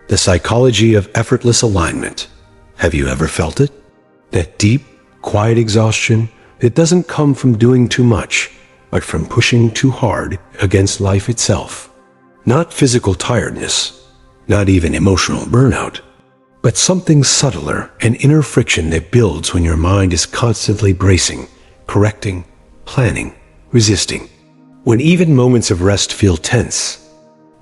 The psychology of effortless alignment. Have you ever felt it? That deep, quiet exhaustion that doesn't come from doing too much, but from pushing too hard against life itself. Not physical tiredness, not even emotional burnout, but something subtler, an inner friction that builds when your mind is constantly bracing, correcting, planning, resisting. When even moments of rest feel tense,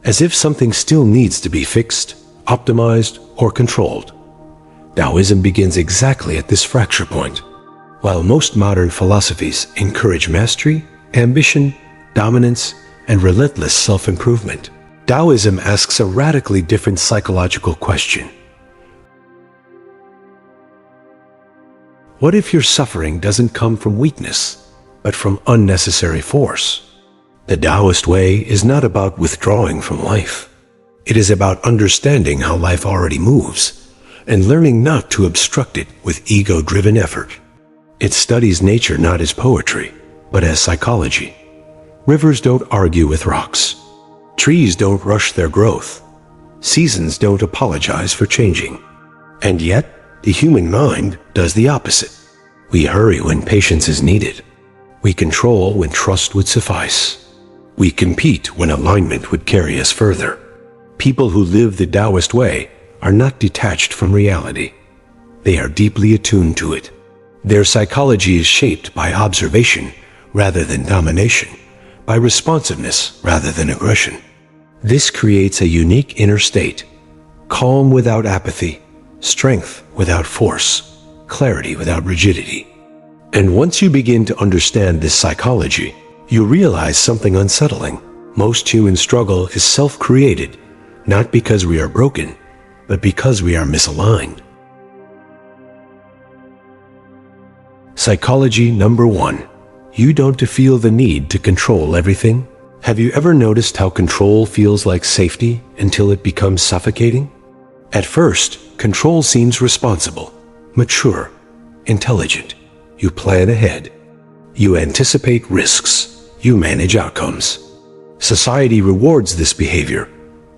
as if something still needs to be fixed, optimized, or controlled. Taoism begins exactly at this fracture point. While most modern philosophies encourage mastery, ambition, dominance, and relentless self-improvement, Taoism asks a radically different psychological question. What if your suffering doesn't come from weakness, but from unnecessary force? The Taoist way is not about withdrawing from life. It is about understanding how life already moves and learning not to obstruct it with ego-driven effort. It studies nature not as poetry, but as psychology. Rivers don't argue with rocks. Trees don't rush their growth. Seasons don't apologize for changing. And yet, the human mind does the opposite. We hurry when patience is needed. We control when trust would suffice. We compete when alignment would carry us further. People who live the Taoist way are not detached from reality. They are deeply attuned to it. Their psychology is shaped by observation rather than domination, by responsiveness rather than aggression. This creates a unique inner state, calm without apathy, strength without force, clarity without rigidity. And once you begin to understand this psychology, you realize something unsettling. Most human struggle is self-created, not because we are broken, but because we are misaligned. Psychology number 1. You don't feel the need to control everything. Have you ever noticed how control feels like safety until it becomes suffocating? At first, control seems responsible, mature, intelligent. You plan ahead. You anticipate risks. You manage outcomes. Society rewards this behavior,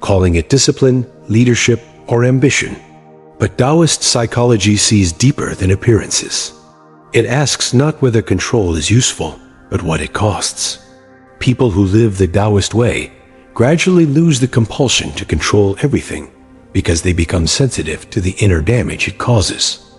calling it discipline, leadership, or ambition. But Taoist psychology sees deeper than appearances. It asks not whether control is useful, but what it costs. People who live the Taoist way gradually lose the compulsion to control everything because they become sensitive to the inner damage it causes.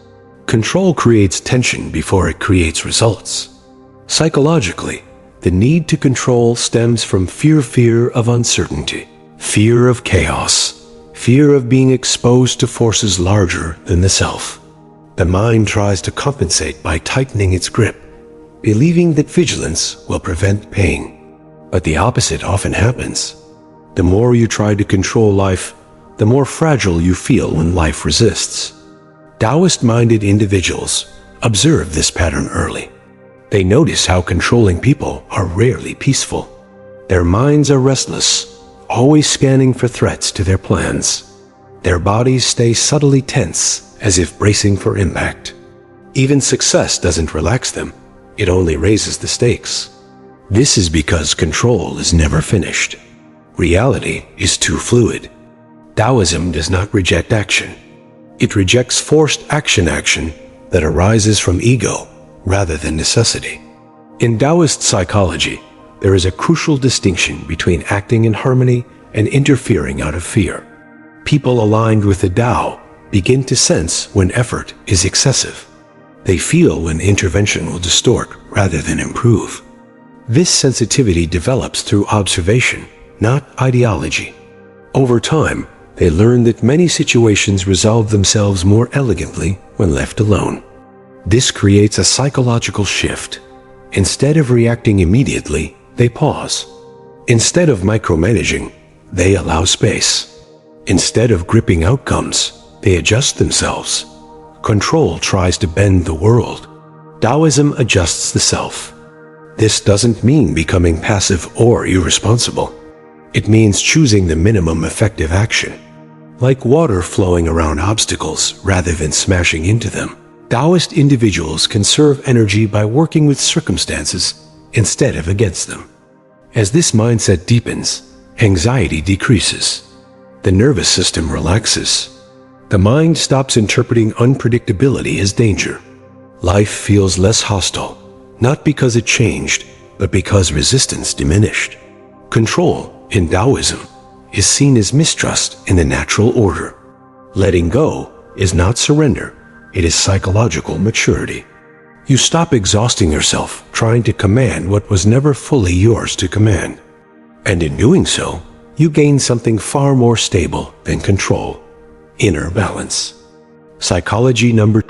Control creates tension before it creates results. Psychologically, the need to control stems from fear of uncertainty, fear of chaos, fear of being exposed to forces larger than the self. The mind tries to compensate by tightening its grip, believing that vigilance will prevent pain. But the opposite often happens. The more you try to control life, the more fragile you feel when life resists. Taoist-minded individuals observe this pattern early. They notice how controlling people are rarely peaceful. Their minds are restless, always scanning for threats to their plans. Their bodies stay subtly tense, as if bracing for impact. Even success doesn't relax them, it only raises the stakes. This is because control is never finished. Reality is too fluid. Taoism does not reject action. It rejects forced action that arises from ego rather than necessity. In Taoist psychology, there is a crucial distinction between acting in harmony and interfering out of fear. People aligned with the Tao begin to sense when effort is excessive. They feel when intervention will distort rather than improve. This sensitivity develops through observation, not ideology. Over time, they learn that many situations resolve themselves more elegantly when left alone. This creates a psychological shift. Instead of reacting immediately, they pause. Instead of micromanaging, they allow space. Instead of gripping outcomes, they adjust themselves. Control tries to bend the world. Taoism adjusts the self. This doesn't mean becoming passive or irresponsible. It means choosing the minimum effective action. Like water flowing around obstacles rather than smashing into them, Taoist individuals conserve energy by working with circumstances instead of against them. As this mindset deepens, anxiety decreases. the nervous system relaxes. The mind stops interpreting unpredictability as danger. Life feels less hostile, not because it changed, but because resistance diminished. Control, in Taoism, is seen as mistrust in the natural order. Letting go is not surrender, it is psychological maturity. You stop exhausting yourself trying to command what was never fully yours to command. And in doing so, you gain something far more stable than control: inner balance. Psychology number 2.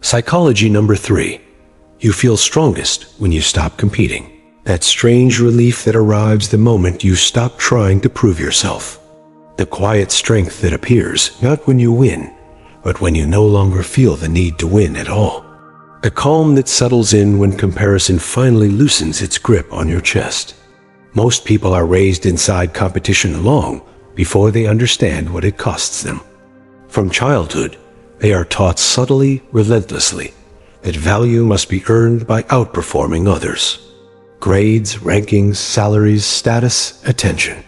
Psychology number 3. You feel strongest when you stop competing. That strange relief that arrives the moment you stop trying to prove yourself. The quiet strength that appears not when you win, but when you no longer feel the need to win at all. A calm that settles in when comparison finally loosens its grip on your chest. Most people are raised inside competition long before they understand what it costs them. From childhood, they are taught subtly, relentlessly, that value must be earned by outperforming others. Grades, rankings, salaries, status, attention.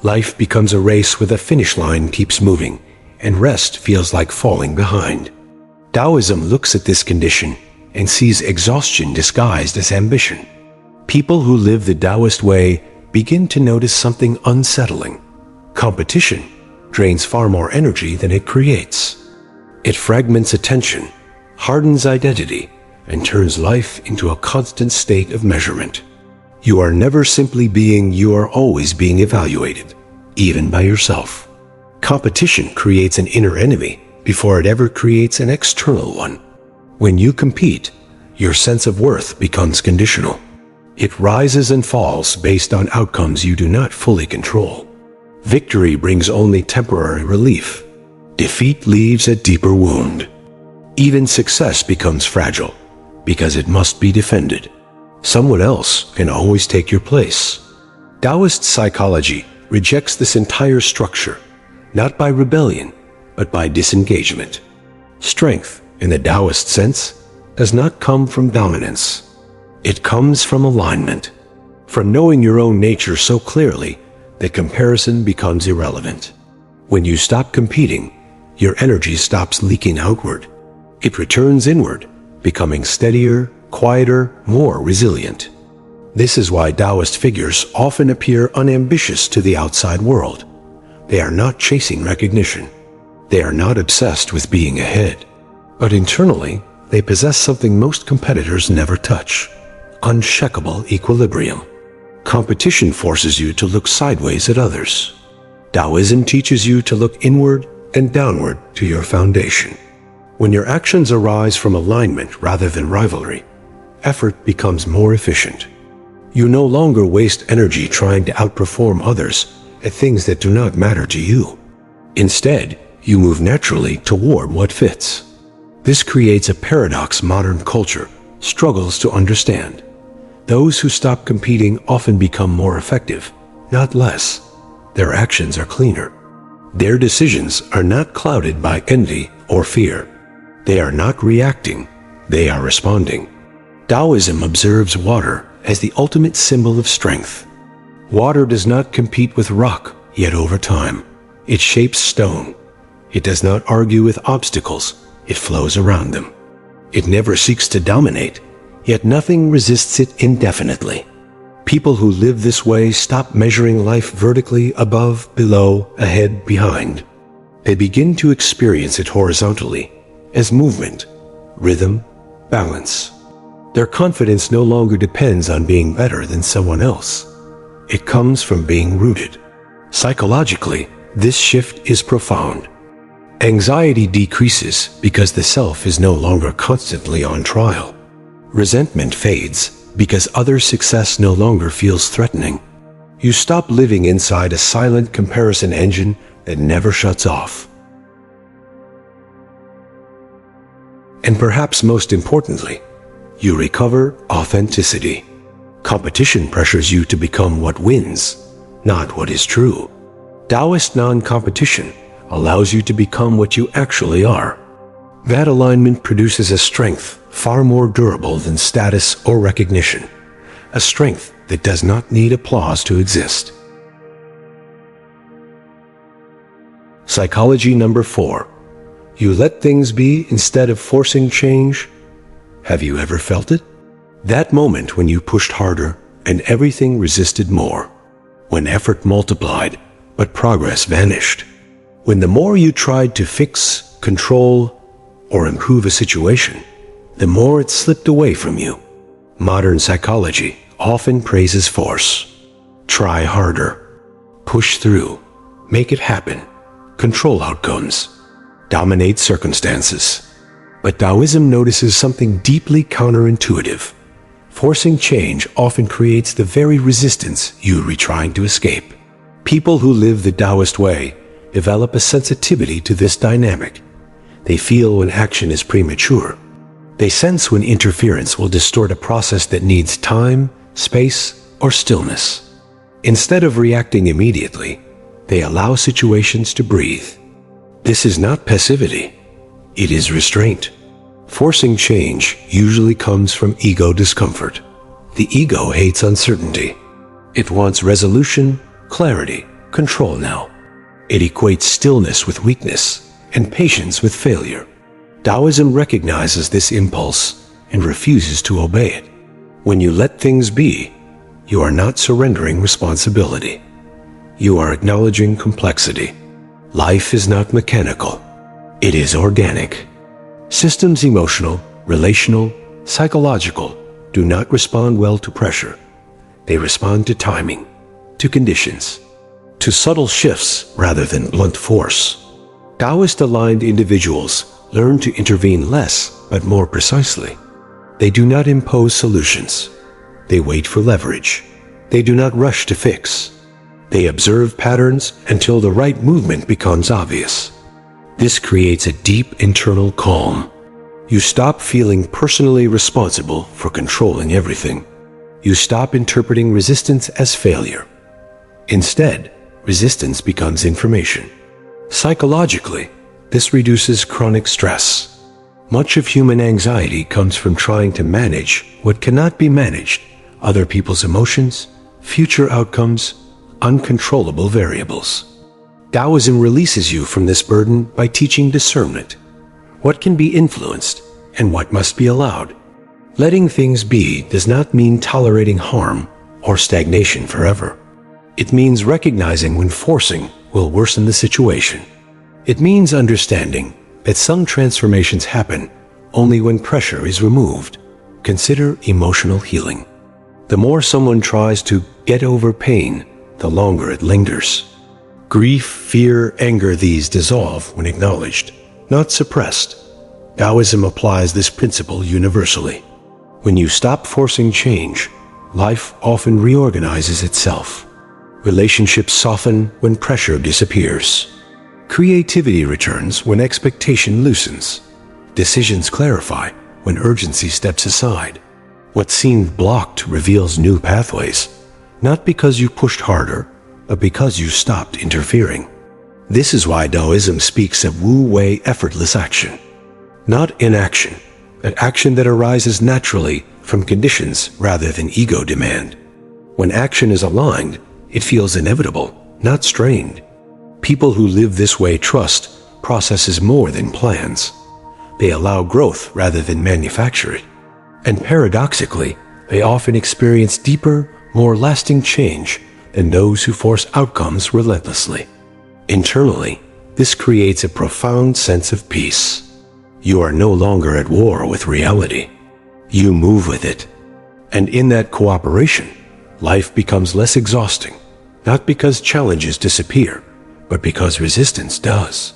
Life becomes a race where the finish line keeps moving, and rest feels like falling behind. Taoism looks at this condition and sees exhaustion disguised as ambition. People who live the Taoist way begin to notice something unsettling. Competition drains far more energy than it creates. It fragments attention, hardens identity, and turns life into a constant state of measurement. You are never simply being, you are always being evaluated, even by yourself. Competition creates an inner enemy before it ever creates an external one. When you compete, your sense of worth becomes conditional. It rises and falls based on outcomes you do not fully control. Victory brings only temporary relief. Defeat leaves a deeper wound. Even success becomes fragile because it must be defended. Someone else can always take your place. Taoist psychology rejects this entire structure, not by rebellion, but by disengagement. Strength, in the Taoist sense, does not come from dominance. It comes from alignment, from knowing your own nature so clearly that comparison becomes irrelevant. When you stop competing, your energy stops leaking outward. It returns inward, becoming steadier, quieter, more resilient. This is why Taoist figures often appear unambitious to the outside world. They are not chasing recognition. They are not obsessed with being ahead. But internally, they possess something most competitors never touch: unshakable equilibrium. Competition forces you to look sideways at others. Taoism teaches you to look inward and downward to your foundation. When your actions arise from alignment rather than rivalry, effort becomes more efficient. You no longer waste energy trying to outperform others at things that do not matter to you. Instead, you move naturally toward what fits. This creates a paradox modern culture struggles to understand. Those who stop competing often become more effective, not less. Their actions are cleaner. Their decisions are not clouded by envy or fear. They are not reacting, they are responding. Taoism observes water as the ultimate symbol of strength. Water does not compete with rock, yet over time, it shapes stone. It does not argue with obstacles, it flows around them. It never seeks to dominate, yet nothing resists it indefinitely. People who live this way stop measuring life vertically above, below, ahead, behind. They begin to experience it horizontally, as movement, rhythm, balance. Their confidence no longer depends on being better than someone else. It comes from being rooted. Psychologically, this shift is profound. Anxiety decreases because the self is no longer constantly on trial. Resentment fades because other success no longer feels threatening. You stop living inside a silent comparison engine that never shuts off. And perhaps most importantly, you recover authenticity. Competition pressures you to become what wins, not what is true. Taoist non-competition allows you to become what you actually are. That alignment produces a strength far more durable than status or recognition, a strength that does not need applause to exist. Psychology number 4. You let things be instead of forcing change. Have you ever felt it? That moment when you pushed harder and everything resisted more. When effort multiplied, but progress vanished. When the more you tried to fix, control, or improve a situation, the more it slipped away from you. Modern psychology often praises force. Try harder. Push through. Make it happen. Control outcomes. Dominate circumstances. But Taoism notices something deeply counterintuitive. Forcing change often creates the very resistance you are trying to escape. People who live the Taoist way develop a sensitivity to this dynamic. They feel when action is premature. They sense when interference will distort a process that needs time, space, or stillness. Instead of reacting immediately, they allow situations to breathe. This is not passivity. It is restraint. Forcing change usually comes from ego discomfort. The ego hates uncertainty. It wants resolution, clarity, control now. It equates stillness with weakness and patience with failure. Taoism recognizes this impulse and refuses to obey it. When you let things be, you are not surrendering responsibility. You are acknowledging complexity. Life is not mechanical. It is organic. Systems, emotional, relational, psychological, do not respond well to pressure. They respond to timing, to conditions, to subtle shifts rather than blunt force. Taoist-aligned individuals learn to intervene less but more precisely. They do not impose solutions. They wait for leverage. They do not rush to fix. They observe patterns until the right movement becomes obvious. This creates a deep internal calm. You stop feeling personally responsible for controlling everything. You stop interpreting resistance as failure. Instead, resistance becomes information. Psychologically, this reduces chronic stress. Much of human anxiety comes from trying to manage what cannot be managed: other people's emotions, future outcomes, uncontrollable variables. Taoism releases you from this burden by teaching discernment. What can be influenced and what must be allowed. Letting things be does not mean tolerating harm or stagnation forever. It means recognizing when forcing will worsen the situation. It means understanding that some transformations happen only when pressure is removed. Consider emotional healing. The more someone tries to get over pain, the longer it lingers. Grief, fear, anger, these dissolve when acknowledged, not suppressed. Taoism applies this principle universally. When you stop forcing change, life often reorganizes itself. Relationships soften when pressure disappears. Creativity returns when expectation loosens. Decisions clarify when urgency steps aside. What seemed blocked reveals new pathways, not because you pushed harder, but because you stopped interfering. This is why Taoism speaks of wu-wei effortless action. Not inaction, but action that arises naturally from conditions rather than ego demand. When action is aligned, it feels inevitable, not strained. People who live this way trust processes more than plans. They allow growth rather than manufacture it. And paradoxically, they often experience deeper, more lasting change than those who force outcomes relentlessly. Internally, this creates a profound sense of peace. You are no longer at war with reality. You move with it. And in that cooperation, life becomes less exhausting, not because challenges disappear, but because resistance does.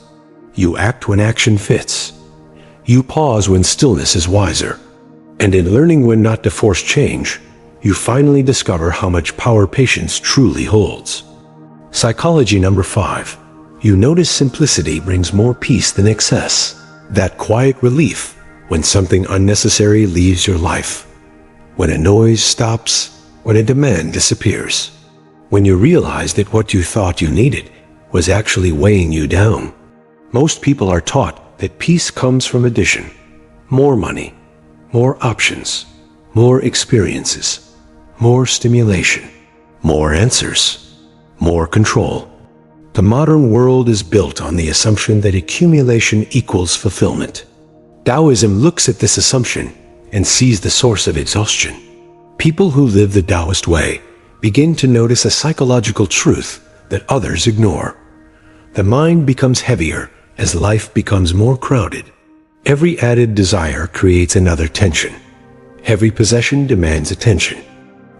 You act when action fits. You pause when stillness is wiser. And in learning when not to force change, you finally discover how much power patience truly holds. Psychology number 5. You notice simplicity brings more peace than excess. That quiet relief when something unnecessary leaves your life. When a noise stops, when a demand disappears. When you realize that what you thought you needed was actually weighing you down. Most people are taught that peace comes from addition. More money, more options, more experiences, more stimulation, more answers, more control. The modern world is built on the assumption that accumulation equals fulfillment. Taoism looks at this assumption and sees the source of exhaustion. People who live the Taoist way begin to notice a psychological truth that others ignore. The mind becomes heavier as life becomes more crowded. Every added desire creates another tension. Every possession demands attention.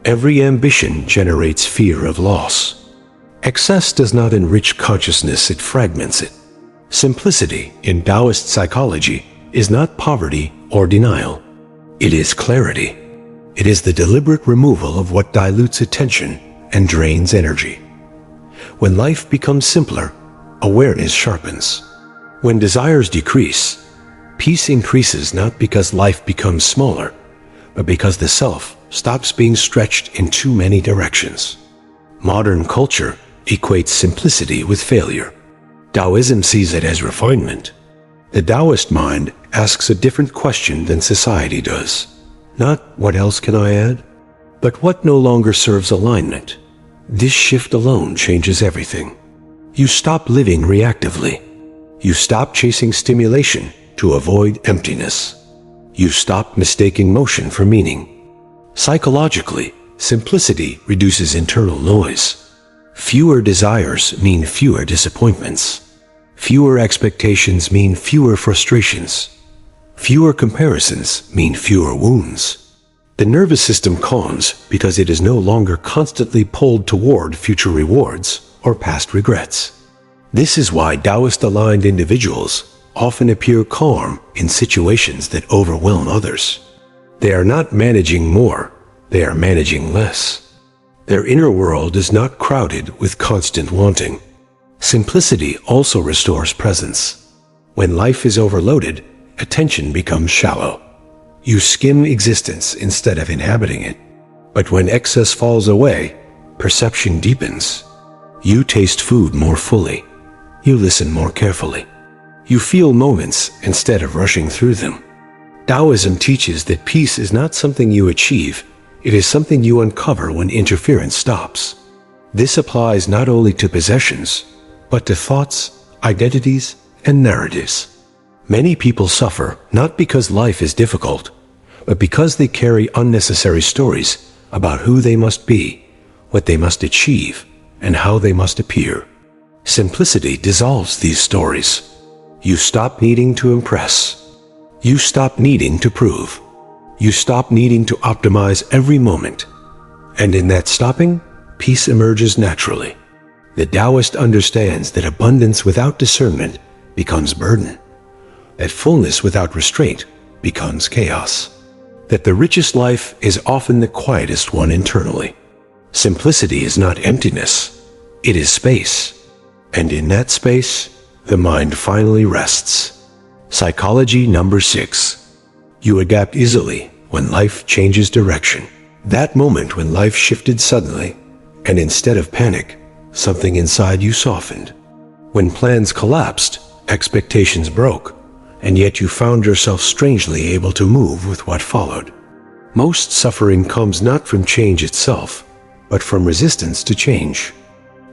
Every ambition generates fear of loss. Excess does not enrich consciousness, it fragments it. Simplicity, in Taoist psychology, is not poverty or denial. It is clarity. It is the deliberate removal of what dilutes attention and drains energy. When life becomes simpler, awareness sharpens. When desires decrease, peace increases not because life becomes smaller, but because the self stops being stretched in too many directions. Modern culture equates simplicity with failure. Taoism sees it as refinement. The Taoist mind asks a different question than society does. Not what else can I add, but what no longer serves alignment. This shift alone changes everything. You stop living reactively. You stop chasing stimulation to avoid emptiness. You stop mistaking motion for meaning. Psychologically, simplicity reduces internal noise. Fewer desires mean fewer disappointments. Fewer expectations mean fewer frustrations. Fewer comparisons mean fewer wounds. The nervous system calms because it is no longer constantly pulled toward future rewards or past regrets. This is why Taoist-aligned individuals often appear calm in situations that overwhelm others. They are not managing more, they are managing less. Their inner world is not crowded with constant wanting. Simplicity also restores presence. When life is overloaded, attention becomes shallow. You skim existence instead of inhabiting it. But when excess falls away, perception deepens. You taste food more fully. You listen more carefully. You feel moments instead of rushing through them. Taoism teaches that peace is not something you achieve, it is something you uncover when interference stops. This applies not only to possessions, but to thoughts, identities, and narratives. Many people suffer not because life is difficult, but because they carry unnecessary stories about who they must be, what they must achieve, and how they must appear. Simplicity dissolves these stories. You stop needing to impress. You stop needing to prove. You stop needing to optimize every moment. And in that stopping, peace emerges naturally. The Taoist understands that abundance without discernment becomes burden. That fullness without restraint becomes chaos. That the richest life is often the quietest one internally. Simplicity is not emptiness, it is space. And in that space, the mind finally rests. Psychology number 6. You adapt easily when life changes direction. That moment when life shifted suddenly, and instead of panic, something inside you softened. When plans collapsed, expectations broke, and yet you found yourself strangely able to move with what followed. Most suffering comes not from change itself, but from resistance to change.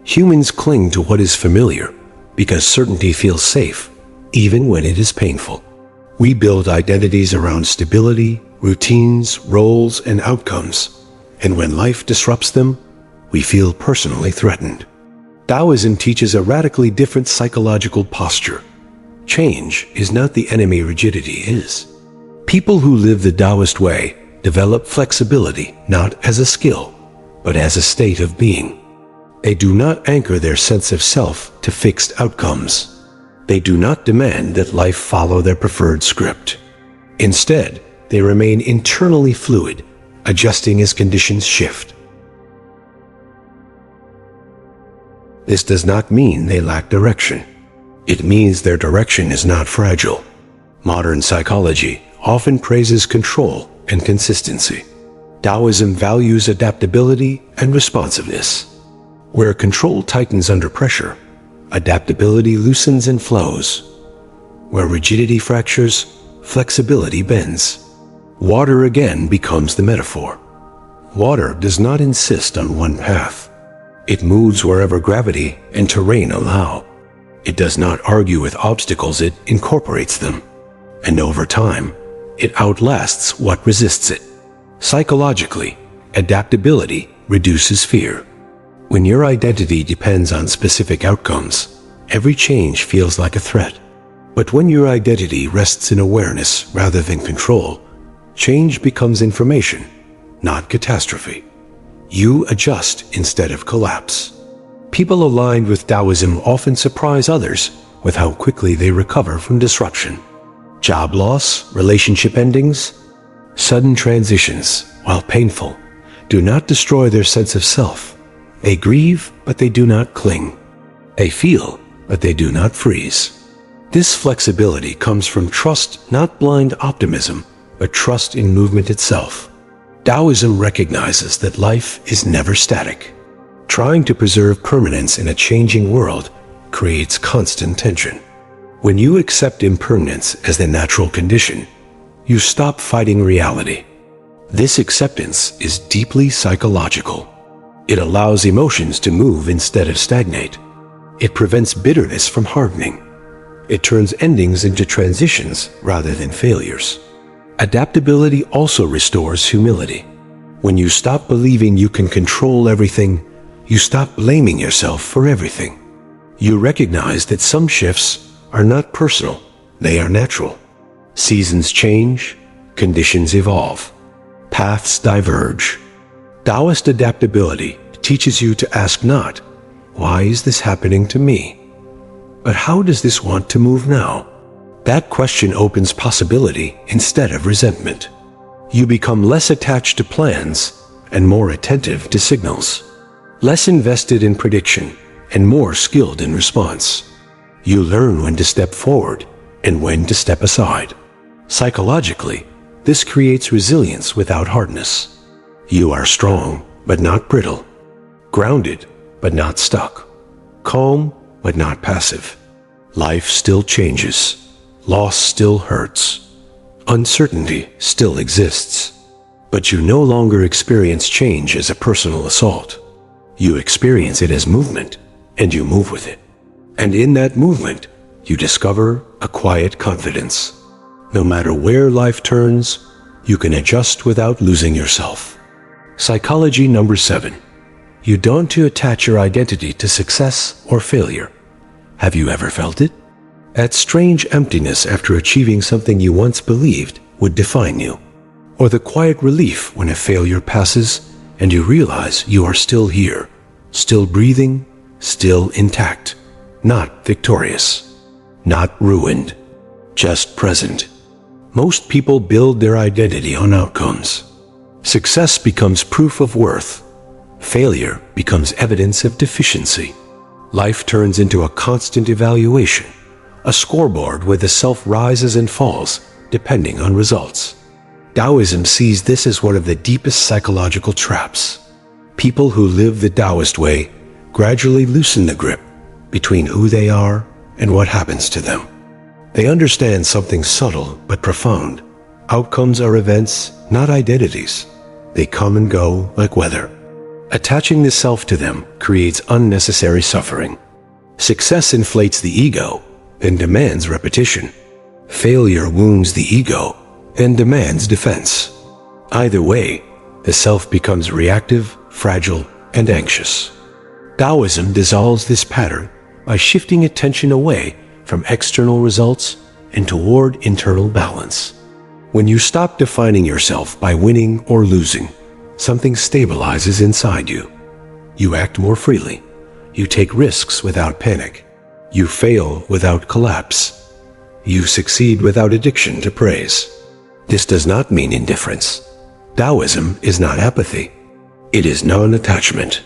Humans cling to what is familiar because certainty feels safe, even when it is painful. We build identities around stability, routines, roles, and outcomes, and when life disrupts them, we feel personally threatened. Taoism teaches a radically different psychological posture. Change is not the enemy, rigidity is. People who live the Taoist way develop flexibility not as a skill, but as a state of being. They do not anchor their sense of self to fixed outcomes. They do not demand that life follow their preferred script. Instead, they remain internally fluid, adjusting as conditions shift. This does not mean they lack direction. It means their direction is not fragile. Modern psychology often praises control and consistency. Taoism values adaptability and responsiveness. Where control tightens under pressure, adaptability loosens and flows. Where rigidity fractures, flexibility bends. Water again becomes the metaphor. Water does not insist on one path. It moves wherever gravity and terrain allow. It does not argue with obstacles, it incorporates them. And over time, it outlasts what resists it. Psychologically, adaptability reduces fear. When your identity depends on specific outcomes, every change feels like a threat. But when your identity rests in awareness rather than control, change becomes information, not catastrophe. You adjust instead of collapse. People aligned with Taoism often surprise others with how quickly they recover from disruption. Job loss, relationship endings, sudden transitions, while painful, do not destroy their sense of self. They grieve, but they do not cling. They feel, but they do not freeze. This flexibility comes from trust, not blind optimism, but trust in movement itself. Taoism recognizes that life is never static. Trying to preserve permanence in a changing world creates constant tension. When you accept impermanence as the natural condition, you stop fighting reality. This acceptance is deeply psychological. It allows emotions to move instead of stagnate. It prevents bitterness from hardening. It turns endings into transitions rather than failures. Adaptability also restores humility. When you stop believing you can control everything, you stop blaming yourself for everything. You recognize that some shifts are not personal, they are natural. Seasons change, conditions evolve, paths diverge. Taoist adaptability teaches you to ask not, "Why is this happening to me?" but "How does this want to move now?" That question opens possibility instead of resentment. You become less attached to plans and more attentive to signals, less invested in prediction and more skilled in response. You learn when to step forward and when to step aside. Psychologically, this creates resilience without hardness. You are strong but not brittle, grounded but not stuck, calm but not passive. Life still changes. Loss still hurts. Uncertainty still exists. But you no longer experience change as a personal assault. You experience it as movement, and you move with it. And in that movement, you discover a quiet confidence. No matter where life turns, you can adjust without losing yourself. Psychology number 7. You don't attach your identity to success or failure. Have you ever felt it? That strange emptiness after achieving something you once believed would define you. Or the quiet relief when a failure passes and you realize you are still here, still breathing, still intact, not victorious, not ruined, just present. Most people build their identity on outcomes. Success becomes proof of worth. Failure becomes evidence of deficiency. Life turns into a constant evaluation, a scoreboard where the self rises and falls depending on results. Taoism sees this as one of the deepest psychological traps. People who live the Taoist way gradually loosen the grip between who they are and what happens to them. They understand something subtle but profound. Outcomes are events, not identities. They come and go like weather. Attaching the self to them creates unnecessary suffering. Success inflates the ego and demands repetition. Failure wounds the ego and demands defense. Either way, the self becomes reactive, fragile, and anxious. Taoism dissolves this pattern by shifting attention away from external results and toward internal balance. When you stop defining yourself by winning or losing, something stabilizes inside you. You act more freely. You take risks without panic. You fail without collapse. You succeed without addiction to praise. This does not mean indifference. Taoism is not apathy. It is non-attachment.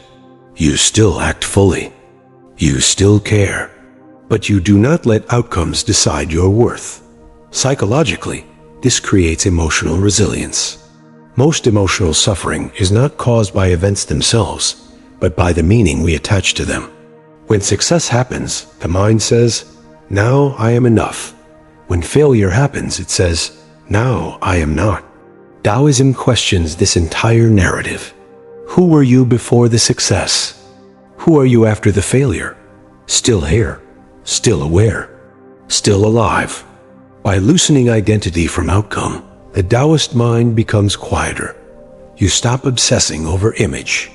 You still act fully. You still care. But you do not let outcomes decide your worth. Psychologically, this creates emotional resilience. Most emotional suffering is not caused by events themselves, but by the meaning we attach to them. When success happens, the mind says, "Now I am enough." When failure happens, it says, "Now I am not." Taoism questions this entire narrative. Who were you before the success? Who are you after the failure? Still here, still aware, still alive. By loosening identity from outcome, the Taoist mind becomes quieter. You stop obsessing over image.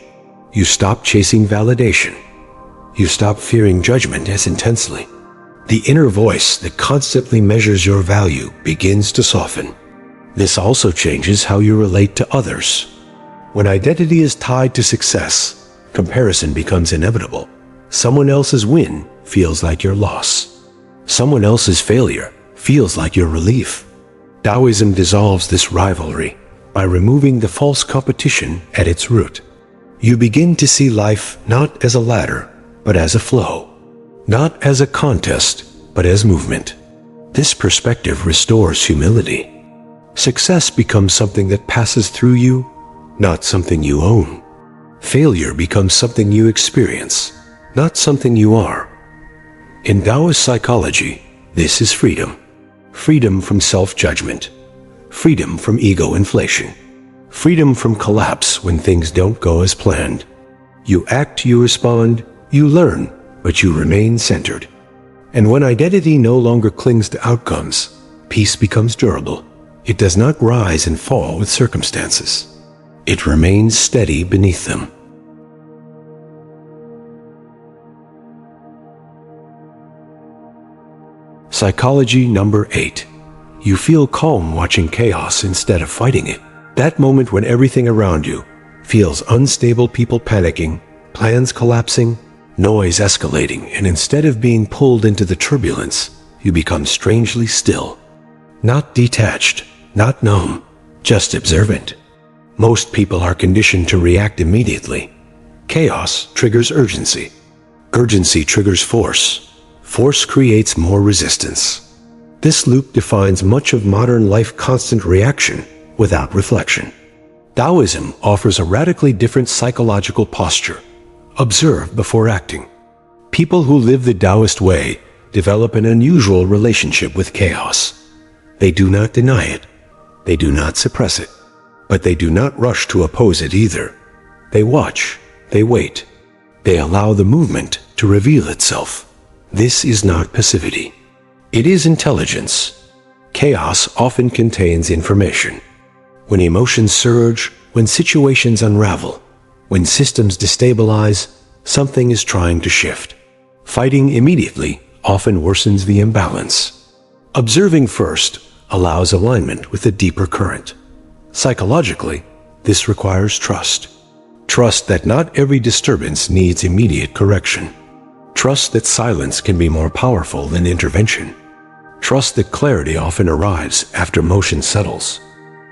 You stop chasing validation. You stop fearing judgment as intensely. The inner voice that constantly measures your value begins to soften. This also changes how you relate to others. When identity is tied to success, comparison becomes inevitable. Someone else's win feels like your loss. Someone else's failure feels like your relief. Taoism dissolves this rivalry by removing the false competition at its root. You begin to see life not as a ladder, but as a flow. Not as a contest, but as movement. This perspective restores humility. Success becomes something that passes through you, not something you own. Failure becomes something you experience, not something you are. In Taoist psychology, this is freedom. Freedom from self-judgment. Freedom from ego inflation. Freedom from collapse when things don't go as planned. You act, you respond, you learn, but you remain centered. And when identity no longer clings to outcomes, peace becomes durable. It does not rise and fall with circumstances. It remains steady beneath them. Psychology number 8. You feel calm watching chaos instead of fighting it. That moment when everything around you feels unstable, people panicking, plans collapsing, noise escalating, and instead of being pulled into the turbulence, you become strangely still. Not detached, not numb, just observant. Most people are conditioned to react immediately. Chaos triggers urgency. Urgency triggers force. Force creates more resistance. This loop defines much of modern life: constant reaction without reflection. Taoism offers a radically different psychological posture. Observe before acting. People who live the Taoist way develop an unusual relationship with chaos. They do not deny it. They do not suppress it. But they do not rush to oppose it either. They watch. They wait. They allow the movement to reveal itself. This is not passivity. It is intelligence. Chaos often contains information. When emotions surge, when situations unravel, when systems destabilize, something is trying to shift. Fighting immediately often worsens the imbalance. Observing first allows alignment with a deeper current. Psychologically, this requires trust. Trust that not every disturbance needs immediate correction. Trust that silence can be more powerful than intervention. Trust that clarity often arrives after motion settles.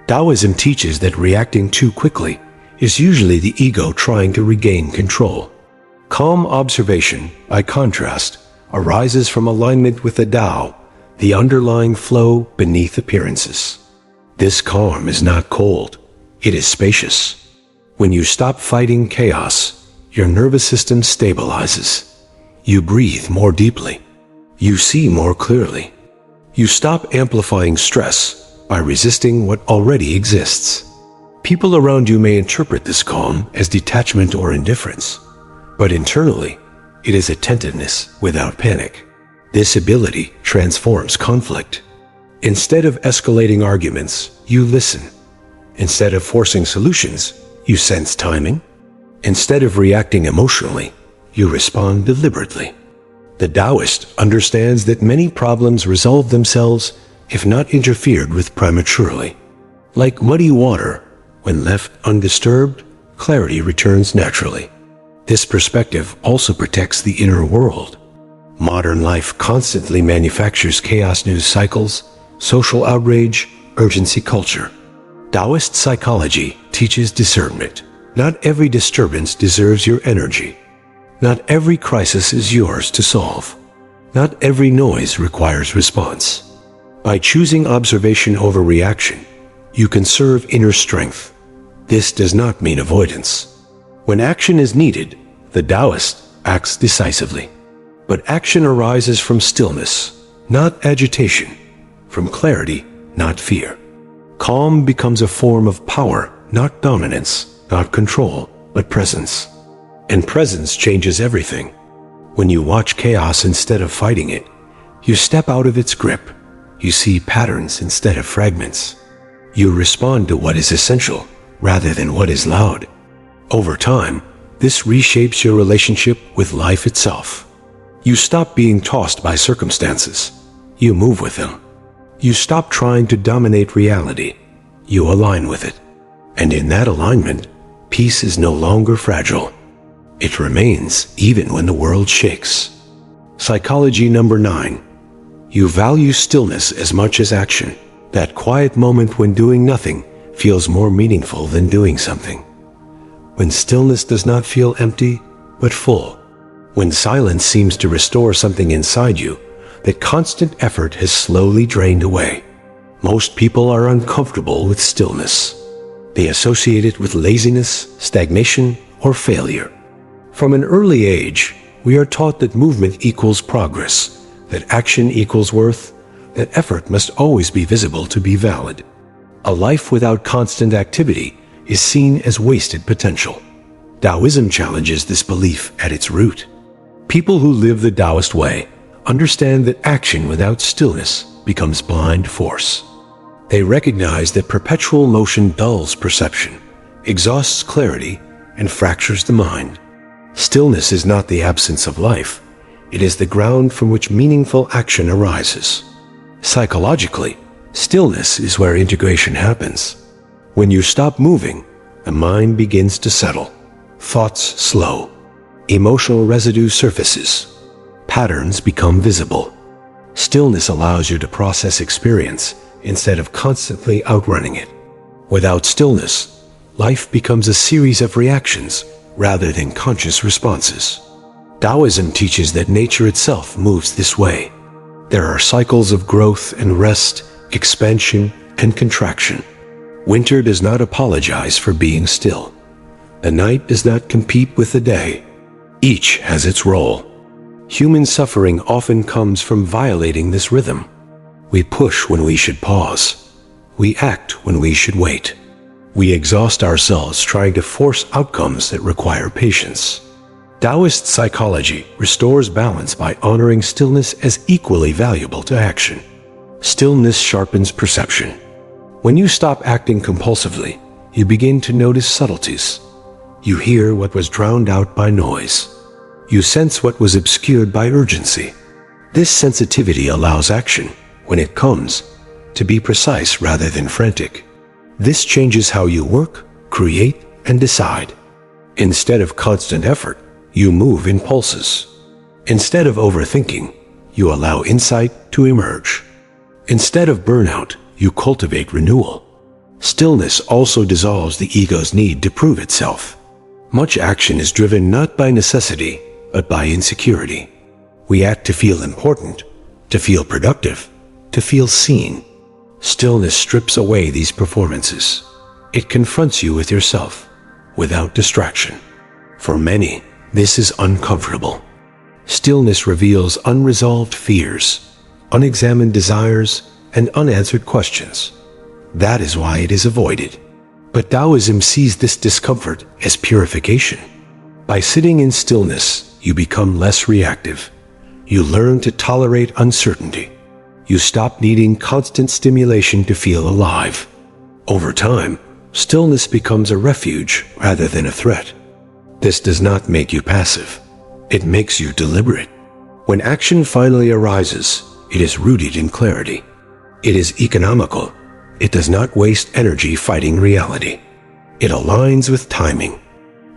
Taoism teaches that reacting too quickly is usually the ego trying to regain control. Calm observation, by contrast, arises from alignment with the Tao, the underlying flow beneath appearances. This calm is not cold, it is spacious. When you stop fighting chaos, your nervous system stabilizes. You breathe more deeply. You see more clearly. You stop amplifying stress by resisting what already exists. People around you may interpret this calm as detachment or indifference, but internally, it is attentiveness without panic. This ability transforms conflict. Instead of escalating arguments, you listen. Instead of forcing solutions, you sense timing. Instead of reacting emotionally, you respond deliberately. The Taoist understands that many problems resolve themselves if not interfered with prematurely. Like muddy water, when left undisturbed, clarity returns naturally. This perspective also protects the inner world. Modern life constantly manufactures chaos: news cycles, social outrage, urgency culture. Taoist psychology teaches discernment. Not every disturbance deserves your energy. Not every crisis is yours to solve. Not every noise requires response. By choosing observation over reaction, you conserve inner strength. This does not mean avoidance. When action is needed, the Taoist acts decisively. But action arises from stillness, not agitation, from clarity, not fear. Calm becomes a form of power, not dominance, not control, but presence. And presence changes everything. When you watch chaos instead of fighting it, you step out of its grip. You see patterns instead of fragments. You respond to what is essential rather than what is loud. Over time, this reshapes your relationship with life itself. You stop being tossed by circumstances. You move with them. You stop trying to dominate reality. You align with it. And in that alignment, peace is no longer fragile. It remains even when the world shakes. Psychology number 9. You value stillness as much as action. That quiet moment when doing nothing feels more meaningful than doing something. When stillness does not feel empty, but full. When silence seems to restore something inside you that constant effort has slowly drained away. Most people are uncomfortable with stillness. They associate it with laziness, stagnation, or failure. From an early age, we are taught that movement equals progress, that action equals worth, that effort must always be visible to be valid. A life without constant activity is seen as wasted potential. Taoism challenges this belief at its root. People who live the Taoist way understand that action without stillness becomes blind force. They recognize that perpetual motion dulls perception, exhausts clarity, and fractures the mind. Stillness is not the absence of life. It is the ground from which meaningful action arises. Psychologically, stillness is where integration happens. When you stop moving, the mind begins to settle. Thoughts slow. Emotional residue surfaces. Patterns become visible. Stillness allows you to process experience instead of constantly outrunning it. Without stillness, life becomes a series of reactions rather than conscious responses. Taoism teaches that nature itself moves this way. There are cycles of growth and rest, expansion and contraction. Winter does not apologize for being still. The night does not compete with the day. Each has its role. Human suffering often comes from violating this rhythm. We push when we should pause. We act when we should wait. We exhaust ourselves trying to force outcomes that require patience. Taoist psychology restores balance by honoring stillness as equally valuable to action. Stillness sharpens perception. When you stop acting compulsively, you begin to notice subtleties. You hear what was drowned out by noise. You sense what was obscured by urgency. This sensitivity allows action, when it comes, to be precise rather than frantic. This changes how you work, create, and decide. Instead of constant effort, you move in pulses. Instead of overthinking, you allow insight to emerge. Instead of burnout, you cultivate renewal. Stillness also dissolves the ego's need to prove itself. Much action is driven not by necessity, but by insecurity. We act to feel important, to feel productive, to feel seen. Stillness strips away these performances. It confronts you with yourself, without distraction. For many, this is uncomfortable. Stillness reveals unresolved fears, unexamined desires, and unanswered questions. That is why it is avoided. But Taoism sees this discomfort as purification. By sitting in stillness, you become less reactive. You learn to tolerate uncertainty. You stop needing constant stimulation to feel alive. Over time, stillness becomes a refuge rather than a threat. This does not make you passive. It makes you deliberate. When action finally arises, it is rooted in clarity. It is economical. It does not waste energy fighting reality. It aligns with timing.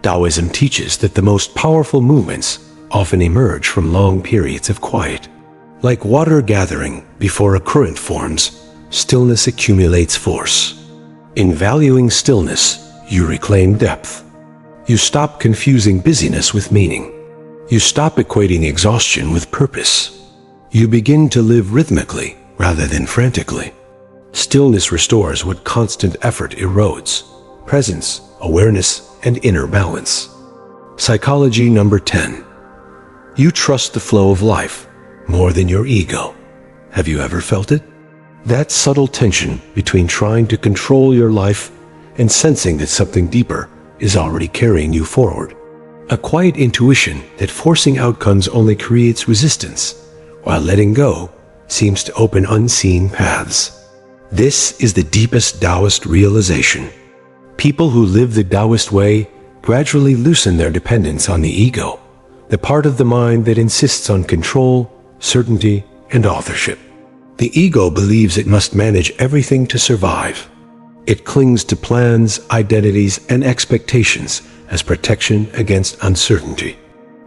Taoism teaches that the most powerful movements often emerge from long periods of quiet. Like water gathering before a current forms, stillness accumulates force. In valuing stillness, you reclaim depth. You stop confusing busyness with meaning. You stop equating exhaustion with purpose. You begin to live rhythmically rather than frantically. Stillness restores what constant effort erodes: presence, awareness, and inner balance. Psychology number 10. You trust the flow of life more than your ego. Have you ever felt it? That subtle tension between trying to control your life and sensing that something deeper is already carrying you forward. A quiet intuition that forcing outcomes only creates resistance, while letting go seems to open unseen paths. This is the deepest Taoist realization. People who live the Taoist way gradually loosen their dependence on the ego, the part of the mind that insists on control, certainty, and authorship. The ego believes it must manage everything to survive. It clings to plans, identities, and expectations as protection against uncertainty.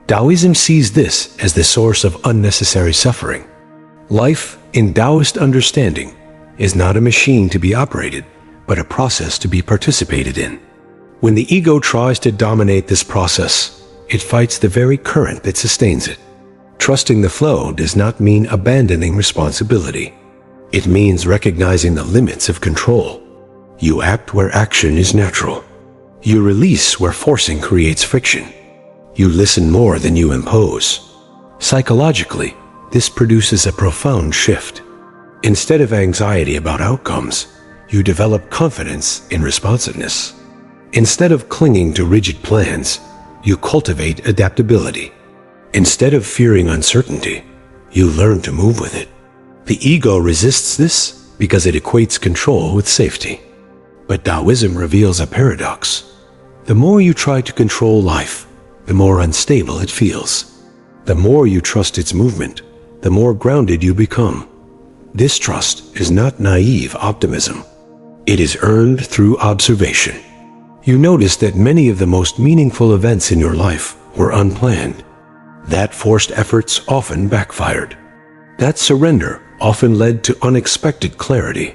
Taoism sees this as the source of unnecessary suffering. Life, in Taoist understanding, is not a machine to be operated, but a process to be participated in. When the ego tries to dominate this process, it fights the very current that sustains it. Trusting the flow does not mean abandoning responsibility. It means recognizing the limits of control. You act where action is natural. You release where forcing creates friction. You listen more than you impose. Psychologically, this produces a profound shift. Instead of anxiety about outcomes, you develop confidence in responsiveness. Instead of clinging to rigid plans, you cultivate adaptability. Instead of fearing uncertainty, you learn to move with it. The ego resists this because it equates control with safety. But Taoism reveals a paradox. The more you try to control life, the more unstable it feels. The more you trust its movement, the more grounded you become. This trust is not naive optimism. It is earned through observation. You notice that many of the most meaningful events in your life were unplanned. That forced efforts often backfired. That surrender often led to unexpected clarity.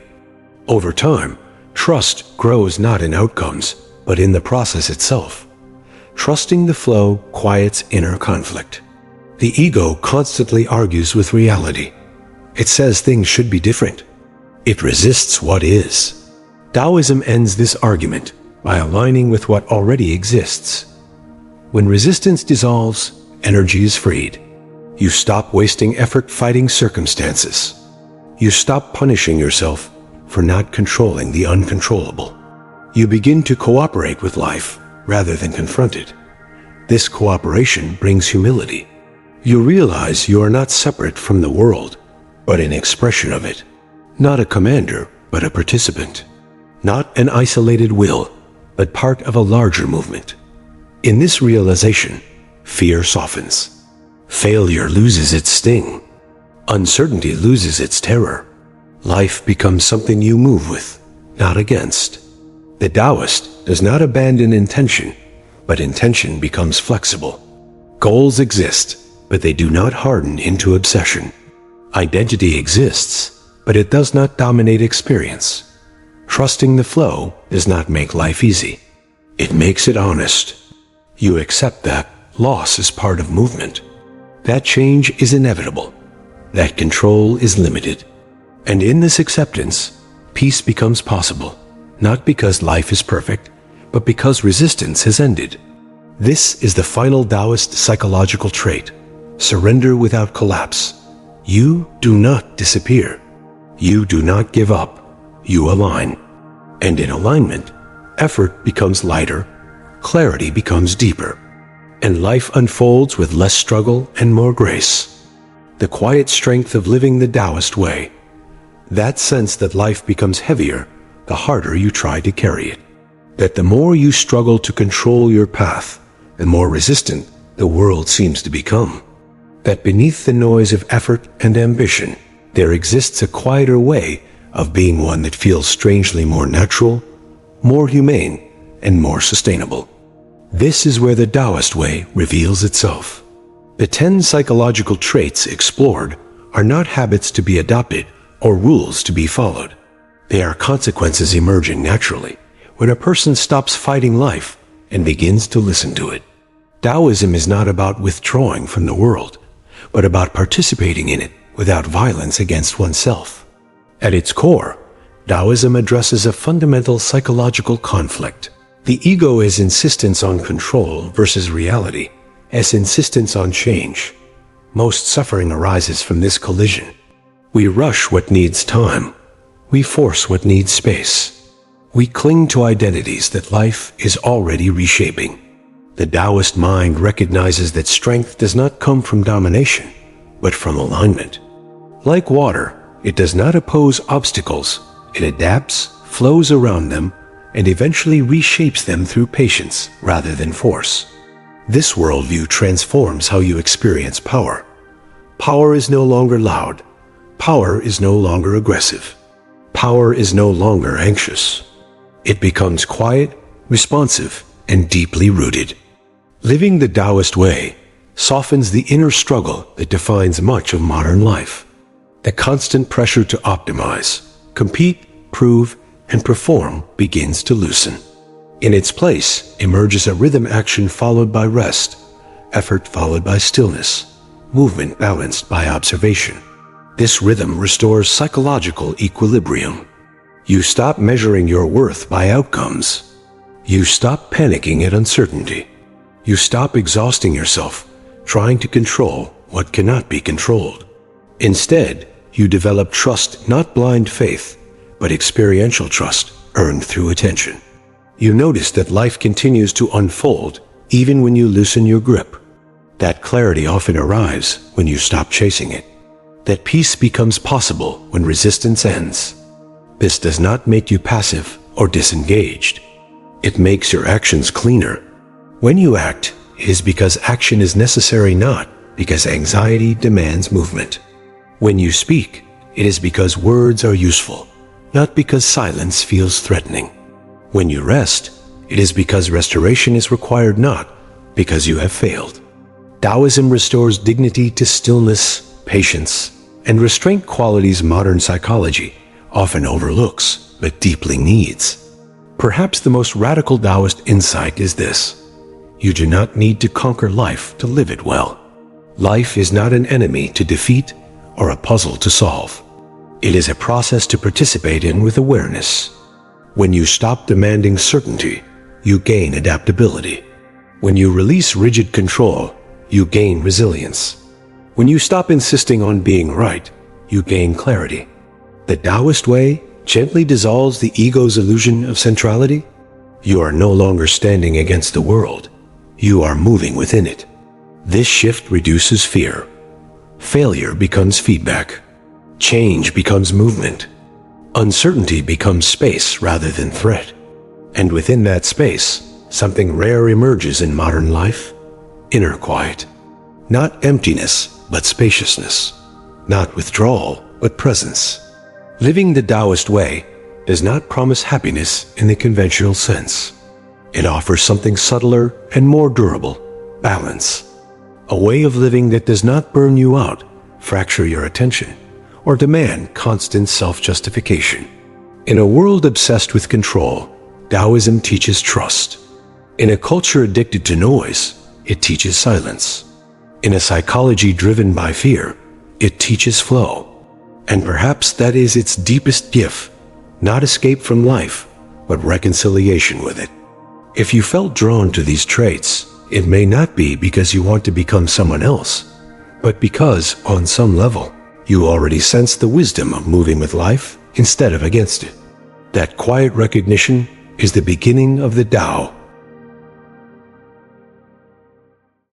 Over time, trust grows not in outcomes, but in the process itself. Trusting the flow quiets inner conflict. The ego constantly argues with reality. It says things should be different. It resists what is. Taoism ends this argument by aligning with what already exists. When resistance dissolves, energy is freed. You stop wasting effort fighting circumstances. You stop punishing yourself for not controlling the uncontrollable. You begin to cooperate with life rather than confront it. This cooperation brings humility. You realize you are not separate from the world, but an expression of it. Not a commander, but a participant. Not an isolated will, but part of a larger movement. In this realization, fear softens. Failure loses its sting. Uncertainty loses its terror. Life becomes something you move with, not against. The Taoist does not abandon intention, but intention becomes flexible. Goals exist, but they do not harden into obsession. Identity exists, but it does not dominate experience. Trusting the flow does not make life easy. It makes it honest. You accept that loss is part of movement. That change is inevitable. That control is limited. And in this acceptance, peace becomes possible, not because life is perfect, but because resistance has ended. This is the final Taoist psychological trait: surrender without collapse. You do not disappear. You do not give up. You align. And in alignment, effort becomes lighter, clarity becomes deeper, and life unfolds with less struggle and more grace. The quiet strength of living the Taoist way. That sense that life becomes heavier the harder you try to carry it. That the more you struggle to control your path, the more resistant the world seems to become. That beneath the noise of effort and ambition, there exists a quieter way of being, one that feels strangely more natural, more humane, and more sustainable. This is where the Taoist way reveals itself. The 10 psychological traits explored are not habits to be adopted or rules to be followed. They are consequences emerging naturally when a person stops fighting life and begins to listen to it. Taoism is not about withdrawing from the world, but about participating in it without violence against oneself. At its core, Taoism addresses a fundamental psychological conflict. The ego is insistence on control versus reality, as insistence on change. Most suffering arises from this collision. We rush what needs time. We force what needs space. We cling to identities that life is already reshaping. The Taoist mind recognizes that strength does not come from domination, but from alignment. Like water, it does not oppose obstacles. It adapts, flows around them, and eventually reshapes them through patience rather than force. This worldview transforms how you experience power. Power is no longer loud. Power is no longer aggressive. Power is no longer anxious. It becomes quiet, responsive, and deeply rooted. Living the Taoist way softens the inner struggle that defines much of modern life. The constant pressure to optimize, compete, prove, and perform begins to loosen. In its place emerges a rhythm action followed by rest, effort followed by stillness, movement balanced by observation. This rhythm restores psychological equilibrium. You stop measuring your worth by outcomes. You stop panicking at uncertainty. You stop exhausting yourself trying to control what cannot be controlled. Instead, you develop trust, not blind faith, but experiential trust earned through attention. You notice that life continues to unfold even when you loosen your grip. That clarity often arrives when you stop chasing it. That peace becomes possible when resistance ends. This does not make you passive or disengaged. It makes your actions cleaner. When you act, it is because action is necessary, not because anxiety demands movement. When you speak, it is because words are useful, not because silence feels threatening. When you rest, it is because restoration is required, not because you have failed. Taoism restores dignity to stillness, patience, and restraint, qualities modern psychology often overlooks but deeply needs. Perhaps the most radical Taoist insight is this: you do not need to conquer life to live it well. Life is not an enemy to defeat or a puzzle to solve. It is a process to participate in with awareness. When you stop demanding certainty, you gain adaptability. When you release rigid control, you gain resilience. When you stop insisting on being right, you gain clarity. The Taoist way gently dissolves the ego's illusion of centrality. You are no longer standing against the world. You are moving within it. This shift reduces fear. Failure becomes feedback. Change becomes movement. Uncertainty becomes space rather than threat. And within that space, something rare emerges in modern life: inner quiet. Not emptiness, but spaciousness. Not withdrawal, but presence. Living the Taoist way does not promise happiness in the conventional sense. It offers something subtler and more durable: balance. A way of living that does not burn you out, fracture your attention, or demand constant self-justification. In a world obsessed with control, Taoism teaches trust. In a culture addicted to noise, it teaches silence. In a psychology driven by fear, it teaches flow. And perhaps that is its deepest gift: not escape from life, but reconciliation with it. If you felt drawn to these traits, it may not be because you want to become someone else, but because, on some level, you already sense the wisdom of moving with life instead of against it. That quiet recognition is the beginning of the Tao